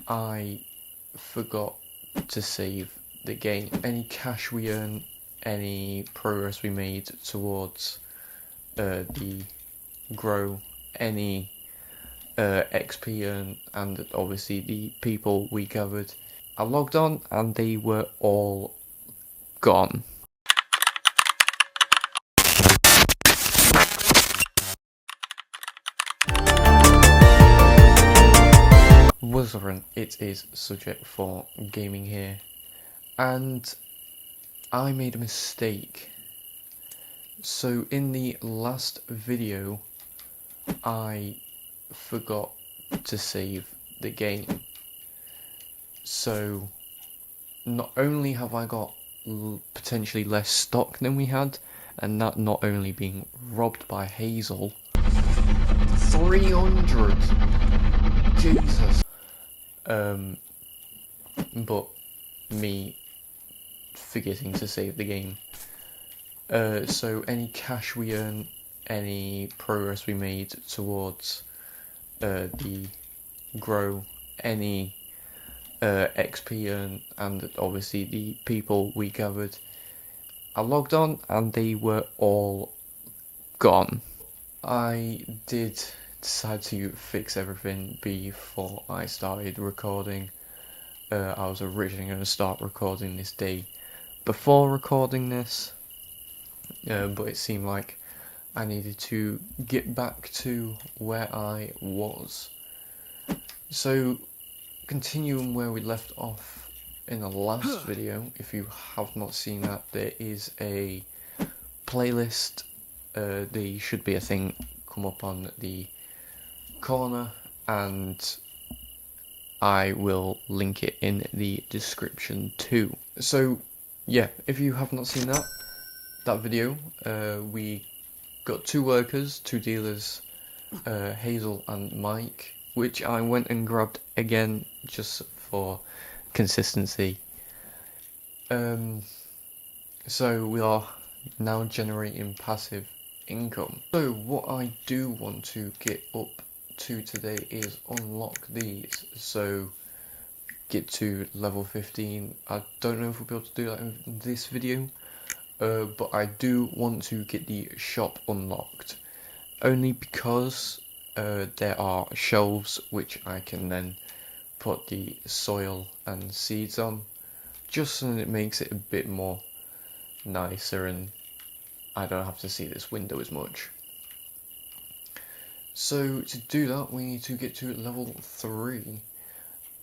I forgot to save the game. Any cash we earn, any progress we made towards the grow, any XP earned, and obviously the people we gathered. I logged on and they were all gone. Wuthering, it is subject for gaming here, and I made a mistake. So in the last video, I forgot to save the game. So not only have I got potentially less stock than we had, and that not only being robbed by Hazel, 300! Jesus! But me forgetting to save the game. So any cash we earn, any progress we made towards the grow, any XP earned, and obviously the people we gathered. I logged on and they were all gone. I did decide to fix everything before I started recording. I was originally going to start recording this day before recording this, but it seemed like I needed to get back to where I was. So, continuing where we left off in the last video, if you have not seen that, there is a playlist. There should be a thing come up on the corner, and I will link it in the description too. So yeah, if you have not seen that video, we got 2 workers, 2 dealers, Hazel and Mike, which I went and grabbed again just for consistency. So we are now generating passive income. So what I do want to get up to today is unlock these. So get to level 15. I don't know if we'll be able to do that in this video, but I do want to get the shop unlocked, only because there are shelves which I can then put the soil and seeds on, just so that it makes it a bit more nicer and I don't have to see this window as much. So to do that we need to get to level 3,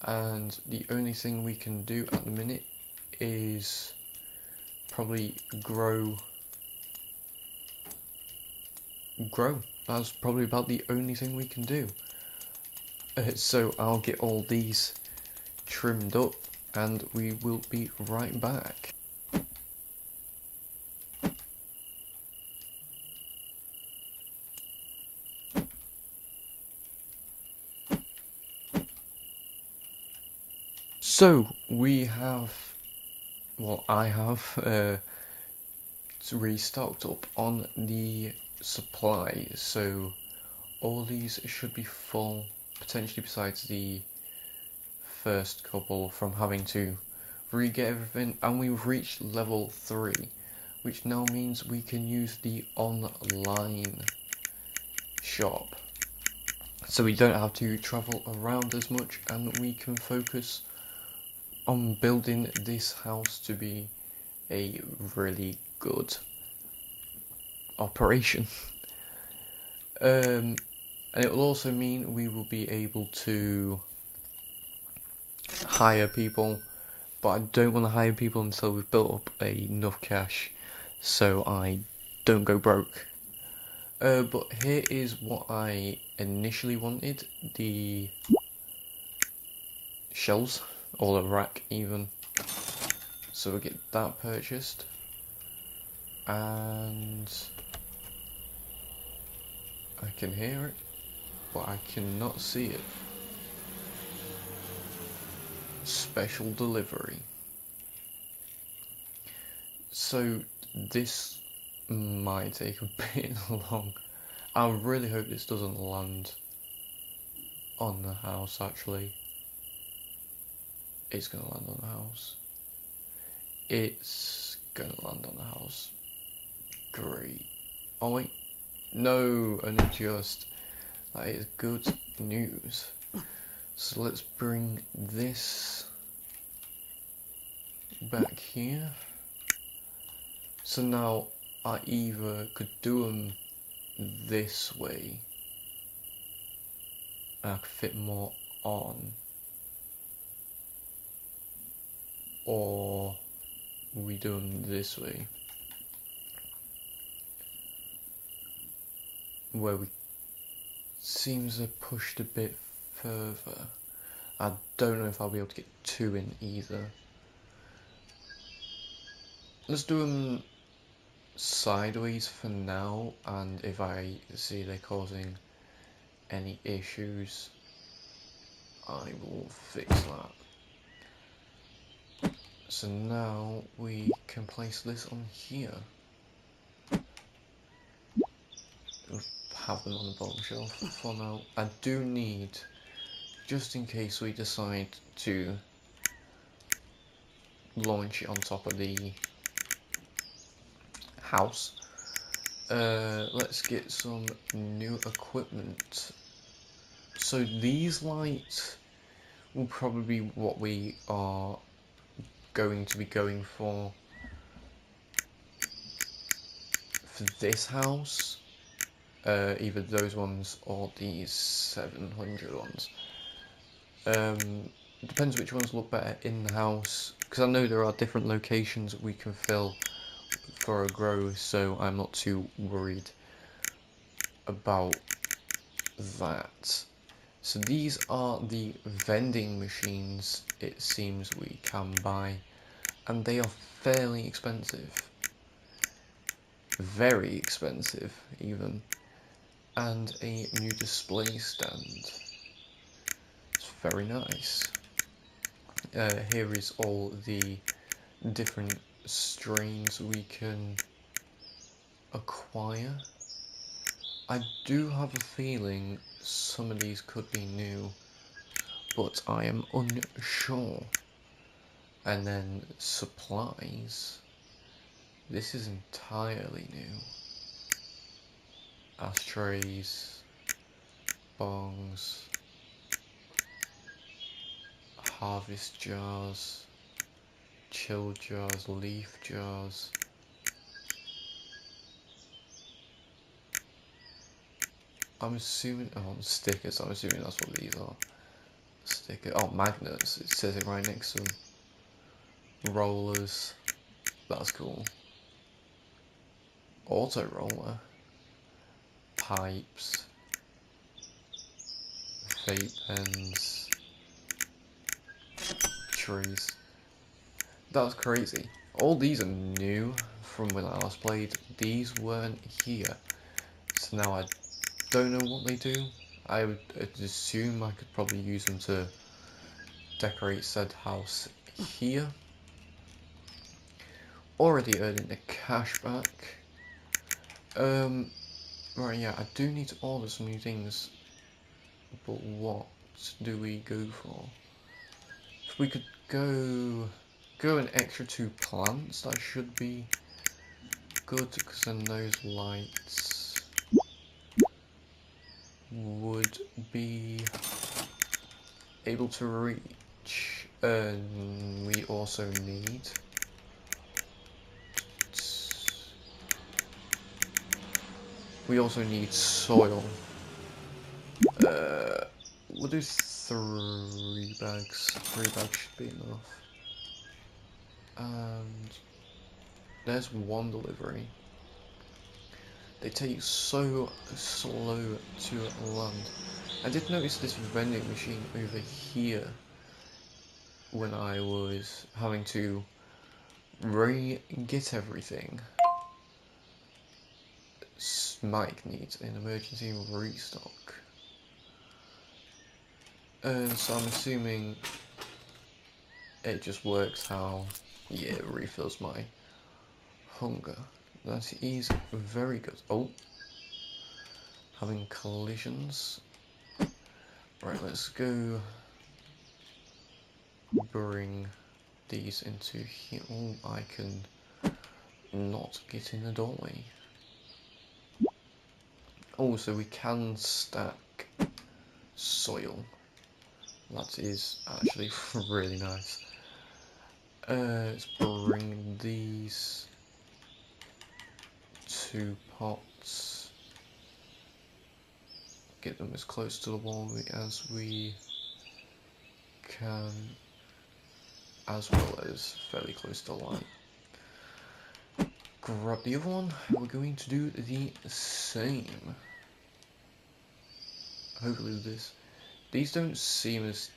and the only thing we can do at the minute is probably grow. That's probably about the only thing we can do. So I'll get all these trimmed up and we will be right back. So we have, well, I have restocked up on the supplies, so all these should be full, potentially besides the first couple from having to re-get everything, and we've reached level 3, which now means we can use the online shop. So we don't have to travel around as much, and we can focus on building this house to be a really good operation. And it will also mean we will be able to hire people, but I don't want to hire people until we've built up enough cash so I don't go broke. But here is what I initially wanted: the shelves, or the rack even. So we'll get that purchased, and I can hear it, but I cannot see it. Special delivery. So this might take a bit long. I really hope this doesn't land on the house actually. It's gonna land on the house. It's gonna land on the house. Great. Oh wait, no, only just. That is good news. So let's bring this back here. So now I either could do them this way, and I could fit more on, or we do them this way, where we seems to pushed a bit further. I don't know if I'll be able to get two in either. Let's do them sideways for now, and if I see they're causing any issues, I will fix that. So now we can place this on here. We'll have them on the bottom shelf for now. I do need, just in case we decide to launch it on top of the house, let's get some new equipment. So these lights will probably be what we are going to be going for this house, either those ones or these 700 ones. Depends which ones look better in the house, because I know there are different locations we can fill for a grow, so I'm not too worried about that. So these are the vending machines it seems we can buy, and they are fairly expensive. Very expensive even. And a new display stand. It's very nice. Here is all the different strains we can acquire. I do have a feeling some of these could be new, but I am unsure. And then supplies. This is entirely new. Ashtrays, bongs, harvest jars, chill jars, leaf jars. I'm assuming, oh, stickers, I'm assuming that's what these are. Sticker, oh, magnets, it says it right next to them. Rollers, that's cool. Auto roller. Pipes. Vape pens. Trees. That's crazy. All these are new from when I last played. These weren't here. So now I don't know what they do. I would assume I could probably use them to decorate said house here. Already earning the cash back. Right, yeah, I do need to order some new things. But what do we go for? If we could go an extra 2 plants, that should be good, because then those lights would be able to reach. We also need soil. We'll do 3 bags. 3 bags should be enough. And there's one delivery. They take so slow to land. I did notice this vending machine over here when I was having to get everything. Mike needs an emergency restock. So I'm assuming it just works how, yeah, it refills my hunger. That is very good. Oh, having collisions. Right, let's go bring these into here. Oh, I can not get in the doorway. Also, we can stack soil. That is actually really nice. Let's bring these 2 pots. Get them as close to the wall as we can, as well as fairly close to the light. Grab the other one. We're going to do the same. Hopefully these don't seem as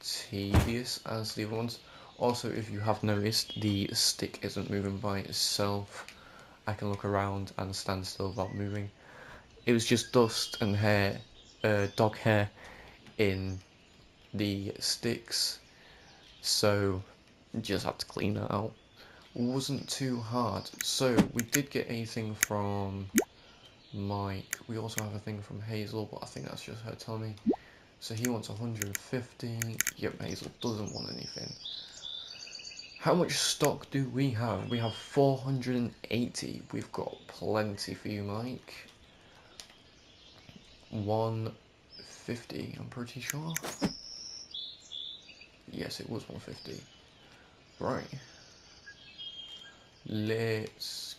tedious as the other ones. Also, if you have noticed, the stick isn't moving by itself. I can look around and stand still without moving. It was just dust and hair, dog hair in the sticks, so just had to clean that out. Wasn't too hard. So we did get a thing from Mike. We also have a thing from Hazel, but I think that's just her telling me. So he wants 150. Yep, Hazel doesn't want anything. How much stock do we have? We have 480. We've got plenty for you, Mike. 150, I'm pretty sure. Yes, it was 150. Right. Let's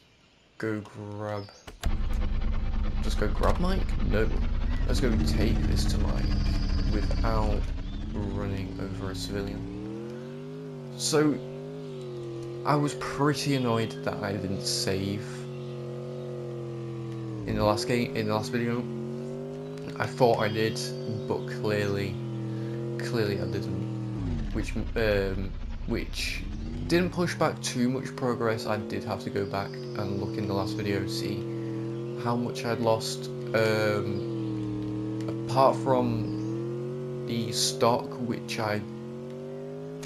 go grab... Just go grab Mike? No. Let's go take this to Mike without running over a civilian. So, I was pretty annoyed that I didn't save in the last video. I thought I did, but clearly I didn't, which didn't push back too much progress. I did have to go back and look in the last video to see how much I'd lost, apart from the stock, which I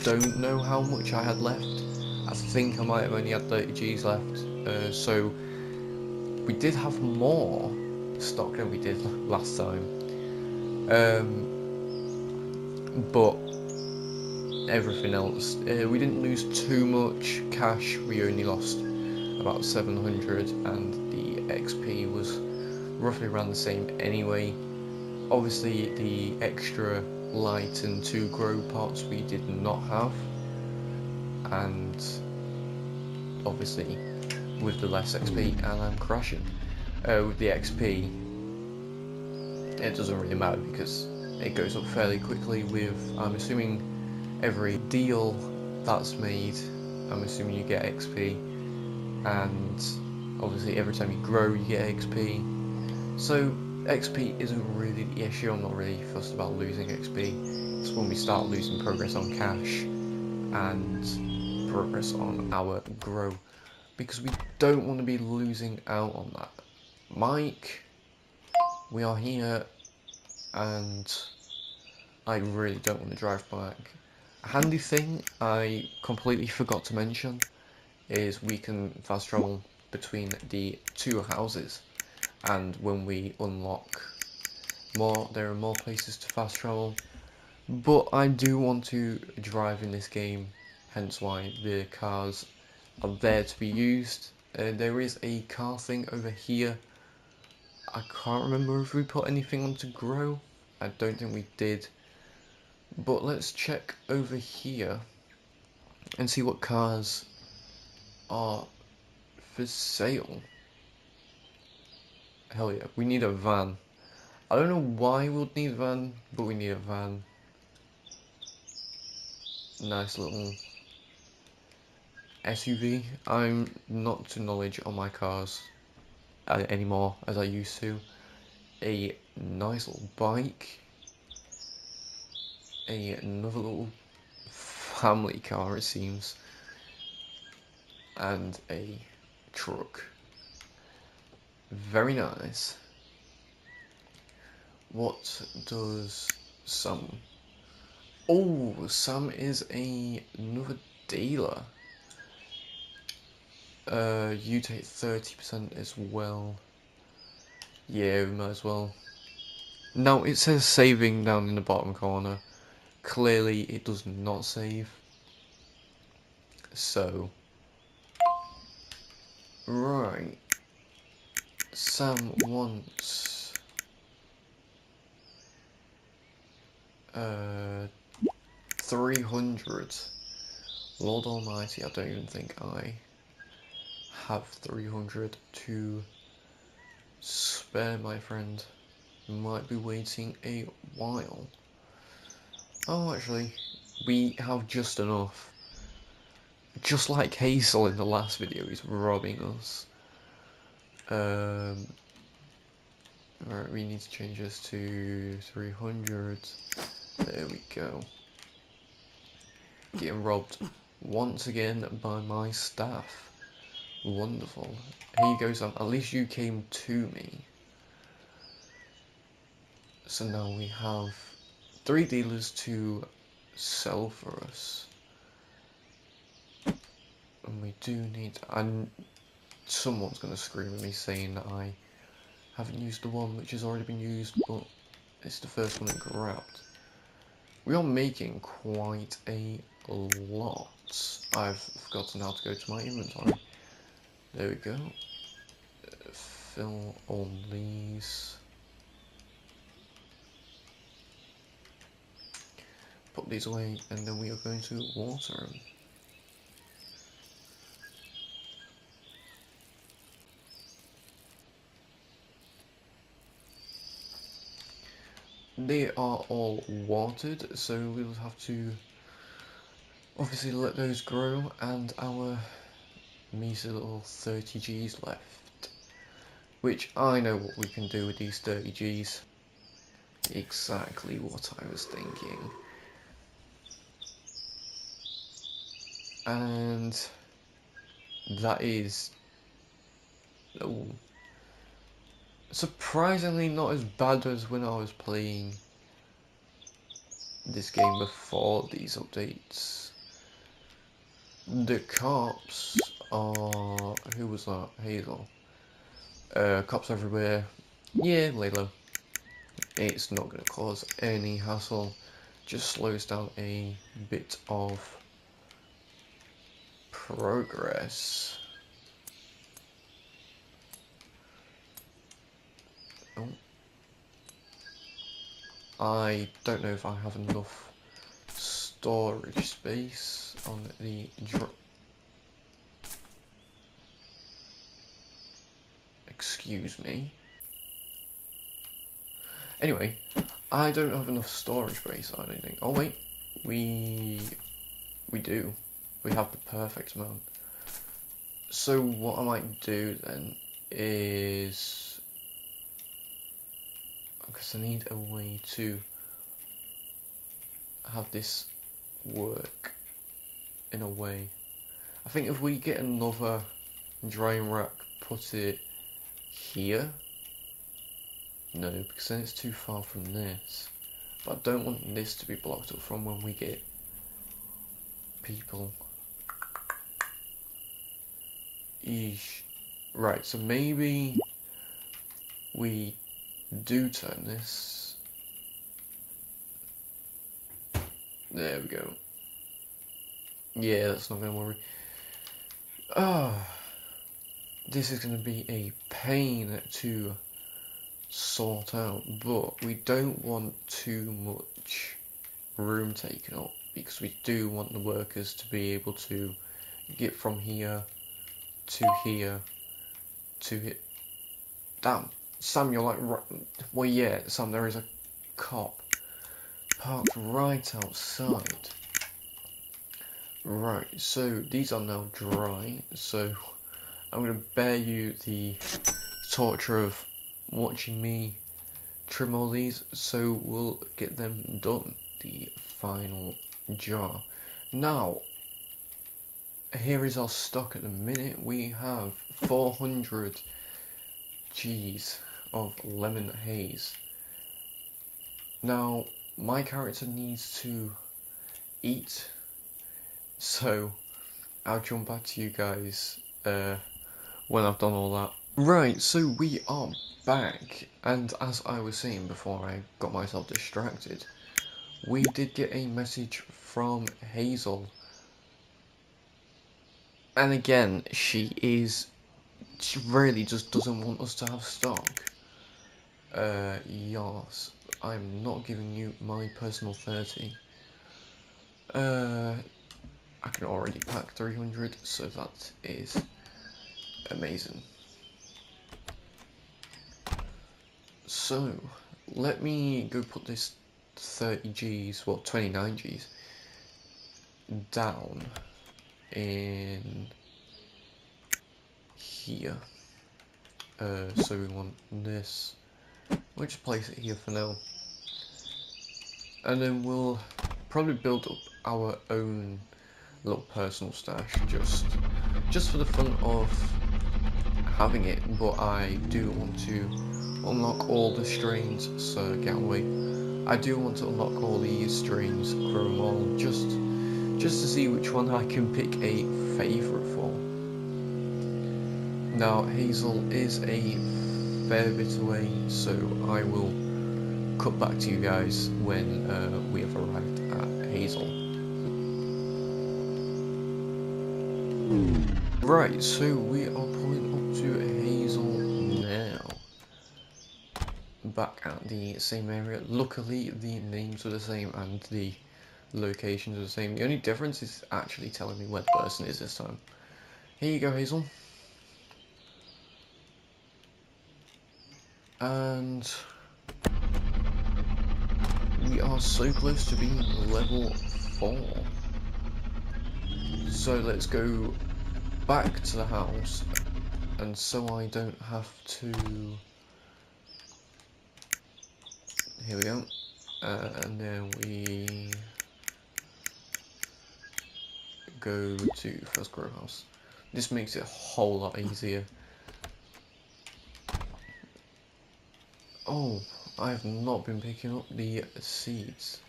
don't know how much I had left. I think I might have only had 30 Gs left, so we did have more stock than we did last time, but everything else, we didn't lose too much cash. We only lost about 700, and the XP was roughly around the same anyway. Obviously the extra light and 2 grow pots we did not have, and obviously with the less XP, and I'm crashing, with the XP it doesn't really matter because it goes up fairly quickly with, I'm assuming, every deal that's made. I'm assuming you get XP, and obviously every time you grow you get XP, so XP isn't really the issue. I'm not really fussed about losing XP. It's when we start losing progress on cash and progress on our grow, because we don't want to be losing out on that. Mike, we are here, and I really don't want to drive back. A handy thing I completely forgot to mention is we can fast travel between the 2 houses, and when we unlock more, there are more places to fast travel. But I do want to drive in this game, hence why the cars are there to be used. There is a car thing over here. I can't remember if we put anything on to grow. I don't think we did. But let's check over here and see what cars are for sale. Hell yeah, we need a van. I don't know why we'll need a van, but we need a van. Nice little SUV. I'm not to knowledge on my cars anymore as I used to. A nice little bike. Another little family car, it seems. And a truck. Very nice. What does Sam... Oh, Sam is another dealer. You take 30% as well. Yeah, we might as well. Now, it says saving down in the bottom corner, clearly it does not save. So, right, Sam wants 300. Lord Almighty, I don't even think I have 300 to spare, my friend. Might be waiting a while. Oh, actually, we have just enough. Just like Hazel in the last video, he's robbing us. Alright, we need to change this to 300. There we go. Getting robbed once again by my staff. Wonderful. Here you go, Sam. At least you came to me. So now we have 3 dealers to sell for us. And we do need... And someone's going to scream at me saying that I haven't used the one which has already been used, but it's the first one it grabbed. We are making quite a lot. I've forgotten how to go to my inventory. There we go. Fill all these. Put these away, and then we are going to water them. They are all watered, so we'll have to obviously let those grow, and our measly little 30 Gs left. Which I know what we can do with these 30 Gs. Exactly what I was thinking. And that is surprisingly not as bad as when I was playing this game before these updates. The cops are... who was that? Hazel. Cops everywhere. Yeah, lay low. It's not going to cause any hassle. Just slows down a bit of progress. Oh. I don't know if I have enough storage space on the excuse me. Anyway, I don't have enough storage space or anything. Oh wait, we do. We have the perfect amount. So what I might do then is, because I need a way to have this work in a way. I think if we get another drying rack, put it here. No, because then it's too far from this. But I don't want this to be blocked up from when we get people. Eesh. Right, so maybe we do turn this. There we go. Yeah, that's not going to worry. This is going to be a pain to sort out, but we don't want too much room taken up, because we do want the workers to be able to get from here to here to hit. Damn, Sam, you're like, well, yeah, Sam, there is a cop parked right outside. Right, so these are now dry, so I'm going to bear you the torture of watching me trim all these, so we'll get them done, the final jar. Now, here is our stock at the minute. We have 400 Gs of lemon haze. Now, my character needs to eat, so I'll jump back to you guys when I've done all that. Right, so we are back, and as I was saying before I got myself distracted, we did get a message from Hazel. And again, she really just doesn't want us to have stock. Yes, I'm not giving you my personal 30. I can already pack 300, so that is amazing. So, let me go put this 30 Gs, well 29 Gs, down in here. So we want this, we'll just place it here for now. And then we'll probably build up our own little personal stash, just for the fun of having it, but I do want to unlock all the strains, so get away. I do want to unlock all these strains, grow them all, just to see which one I can pick a favourite for. Now, Hazel is a fair bit away, so I will cut back to you guys when we have arrived at Hazel. Right, so we are pulling up to Hazel now. Back at the same area. Luckily, the names are the same and the locations are the same. The only difference is actually telling me where the person is this time. Here you go, Hazel. And we are so close to being level 4. So let's go back to the house, and so I don't have to... Here we go. And then we go to first grow house. This makes it a whole lot easier. Oh, I have not been picking up the seeds.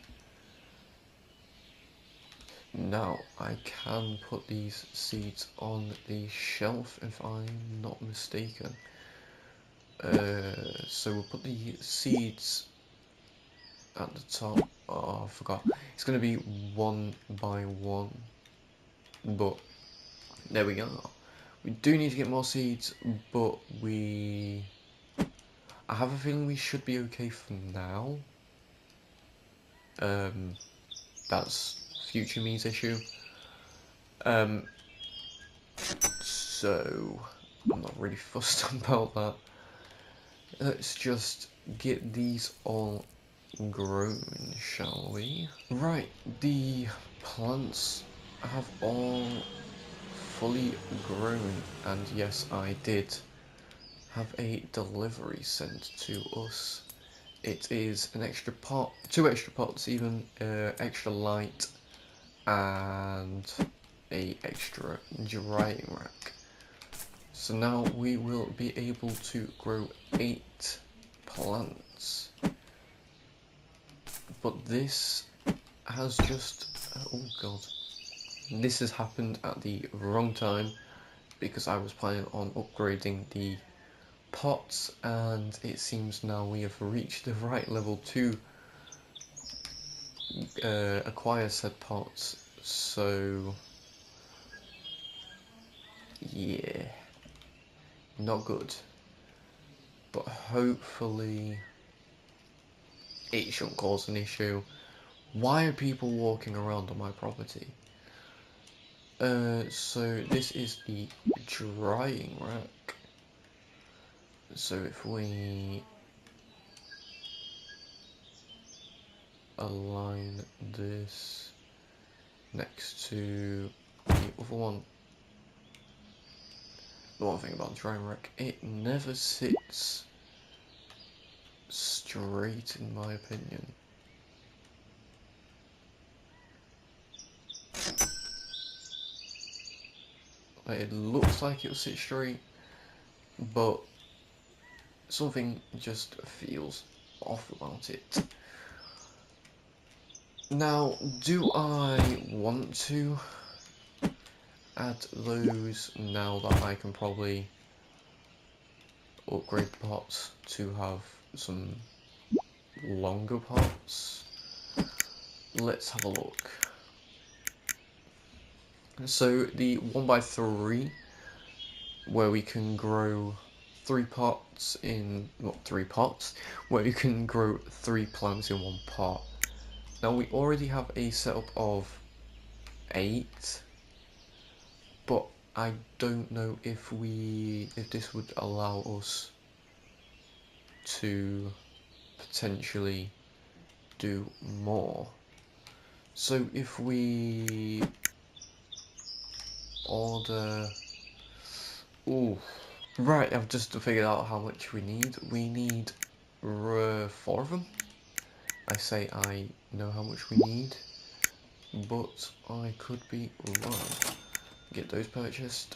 Now, I can put these seeds on the shelf if I'm not mistaken. So we'll put the seeds at the top. Oh, I forgot. It's going to be 1 by 1. But, there we go. We do need to get more seeds, but I have a feeling we should be okay for now. That's future me's issue. So I'm not really fussed about that. Let's just get these all grown, shall we? Right, the plants have all fully grown, and yes, I did have a delivery sent to us. It is an extra pot, 2 extra pots even, extra light, and a extra drying rack. So now we will be able to grow 8 plants. But this has just, oh god, this has happened at the wrong time, because I was planning on upgrading the pots, and it seems now we have reached the right level to acquire said pots. So yeah, not good, but hopefully it shouldn't cause an issue. Why are people walking around on my property? So this is the drying rack. So if we align this next to the other one, the one thing about the drying rack, it never sits straight in my opinion. Like, it looks like it'll sit straight, but something just feels off about it. Now, do I want to add those now that I can probably upgrade pots to have some longer pots? let's have a look. So the 1x3, where we can grow 3 pots in, not 3 pots, where you can grow 3 plants in 1 pot. Now we already have a setup of 8, but I don't know if this would allow us to potentially do more. So if we order, ooh, right, I've just figured out how much we need. We need 4 of them. I say I know how much we need, but I could be wrong. Get those purchased.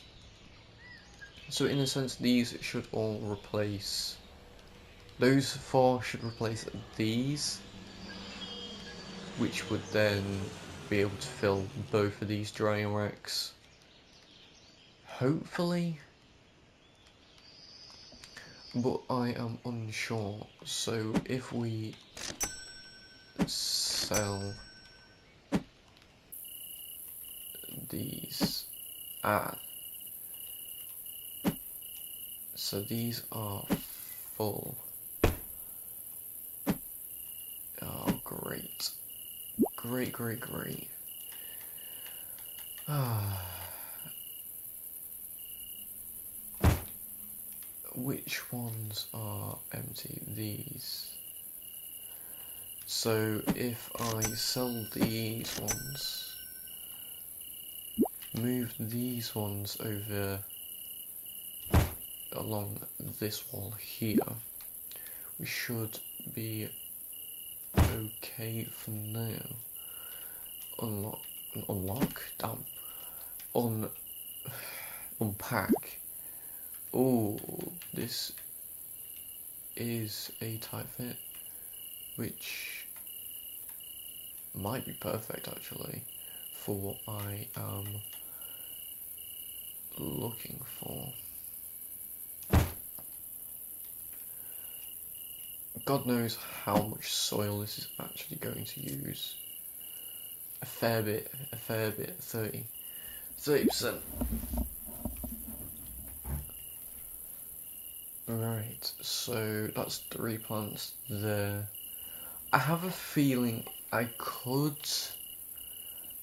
So in a sense, these should all replace, those 4 should replace these, which would then be able to fill both of these drying racks. Hopefully, but I am unsure. So if we sell these, so these are full. Oh, great. Great. Which ones are empty? These. So if I sell these ones, move these ones over along this wall here, we should be okay for now. Unlock? Damn. Unpack. Oh, this is a tight fit, which might be perfect actually for what I am looking for. God knows how much soil this is actually going to use. A fair bit, 30%. Right, so that's 3 plants there. I have a feeling I could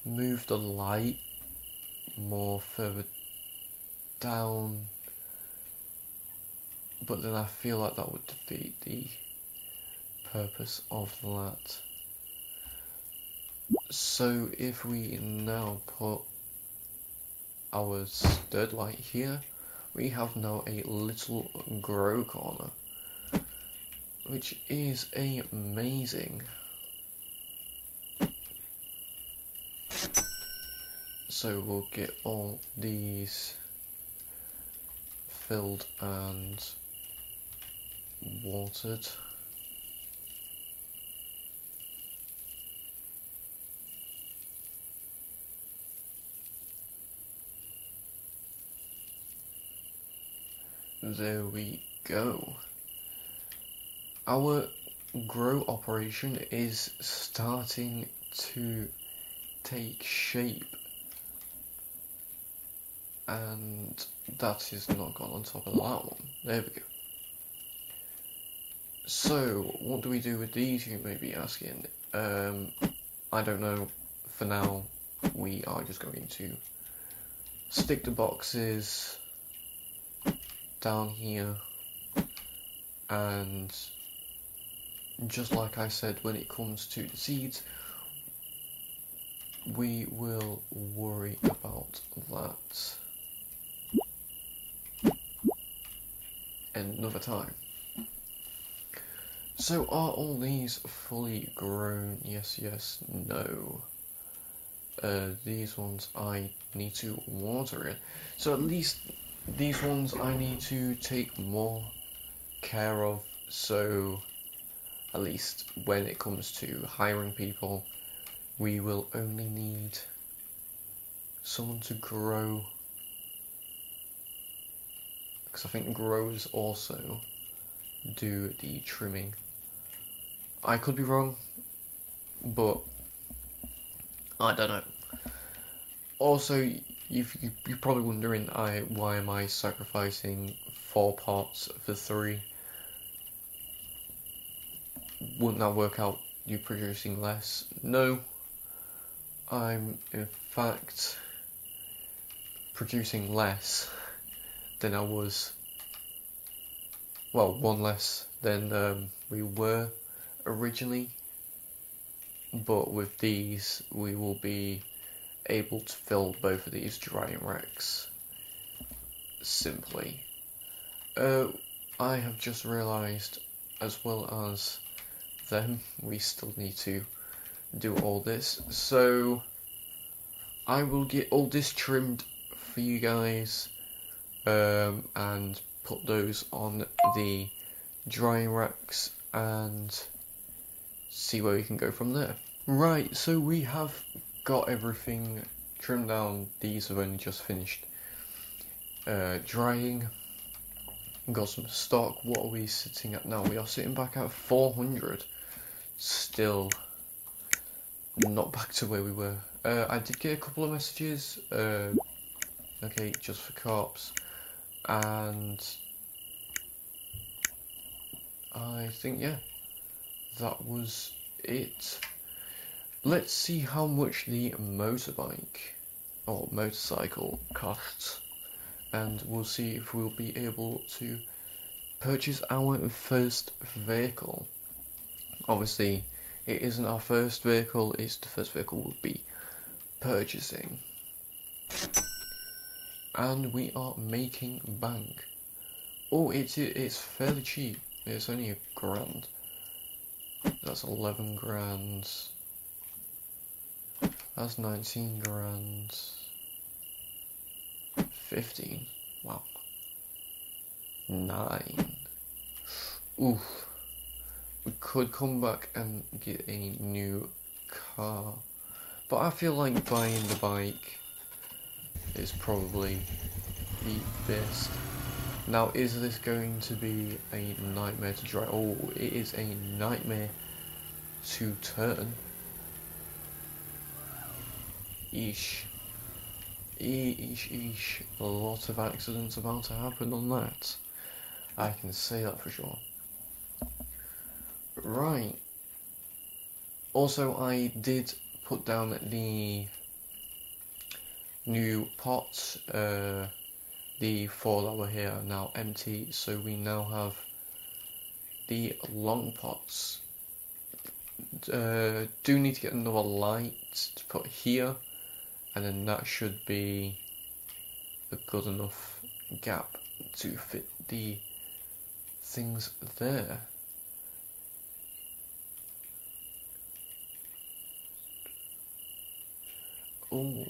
move the light more further down, but then I feel like that would defeat the purpose of that. So if we now put our stud light here, we have now a little grow corner, which is amazing. So we'll get all these filled and watered. There we go. Our grow operation is starting to take shape, and that is not gone on top of that one. There we go. So what do we do with these, you may be asking? I don't know. For now we are just going to stick the boxes down here, and just like I said, when it comes to the seeds, we will worry about that another time. So are all these fully grown? Yes, no. These ones I need to water it. So at least these ones I need to take more care of, so at least when it comes to hiring people, we will only need someone to grow, because I think growers also do the trimming. I could be wrong, but I don't know. Also, you're probably wondering, why am I sacrificing 4 parts for 3? Wouldn't that work out you producing less? No, I'm in fact producing less than I was, well, 1 less than we were originally, but with these we will be able to fill both of these drying racks simply. I have just realised, as well as them, we still need to do all this, so I will get all this trimmed for you guys, and put those on the drying racks and see where we can go from there. Right, so we have got everything trimmed down. These have only just finished drying. Got some stock. What are we sitting at now? We are sitting back at 400. Still not back to where we were. I did get a couple of messages. Okay, just for corpse, and I think, yeah, that was it. Let's see how much the motorbike or motorcycle costs, and we'll see if we'll be able to purchase our first vehicle. Obviously, it isn't our first vehicle, it's the first vehicle we'll be purchasing. And we are making bank. Oh, it's fairly cheap. It's only £1,000. That's 11 grand. That's 19 grand. 15. Wow. 9. Oof. We could come back and get a new car, but I feel like buying the bike is probably the best. Now, is this going to be a nightmare to drive? Oh, it is a nightmare to turn. Eesh. Eesh. A lot of accidents about to happen on that. I can say that for sure. Right. Also, I did put down the new pots. The 4 that were here are now empty, so we now have the long pots. Do need to get another light to put here, and then that should be a good enough gap to fit the things there. Oh,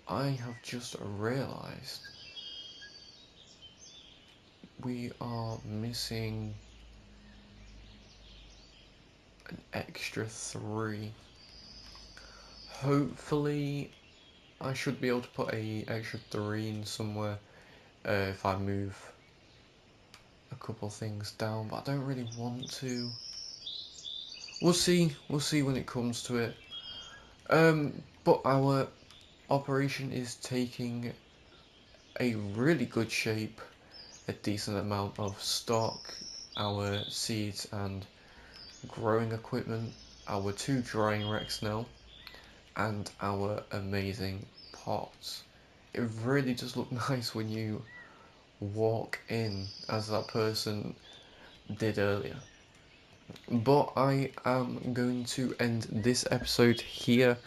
I have just realised we are missing an extra 3. Hopefully I should be able to put a extra 3 in somewhere if I move a couple things down, but I don't really want to. We'll see when it comes to it. But our operation is taking a really good shape, a decent amount of stock, our seeds and growing equipment, our 2 drying racks now, and our amazing pots. It really does look nice when you walk in, as that person did earlier. But I am going to end this episode here.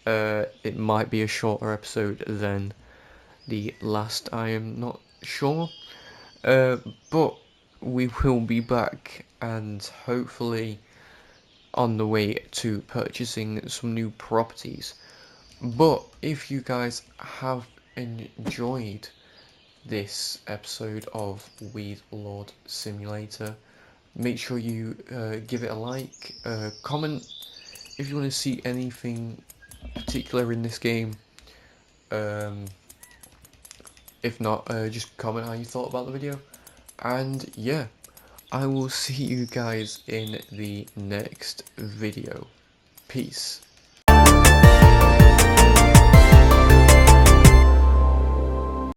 It might be a shorter episode than the last, I am not sure. But we will be back, and hopefully on the way to purchasing some new properties. But if you guys have enjoyed this episode of Weed Lord Simulator, make sure you give it a like, comment if you want to see anything particular in this game. If not, just comment how you thought about the video. And yeah, I will see you guys in the next video. Peace.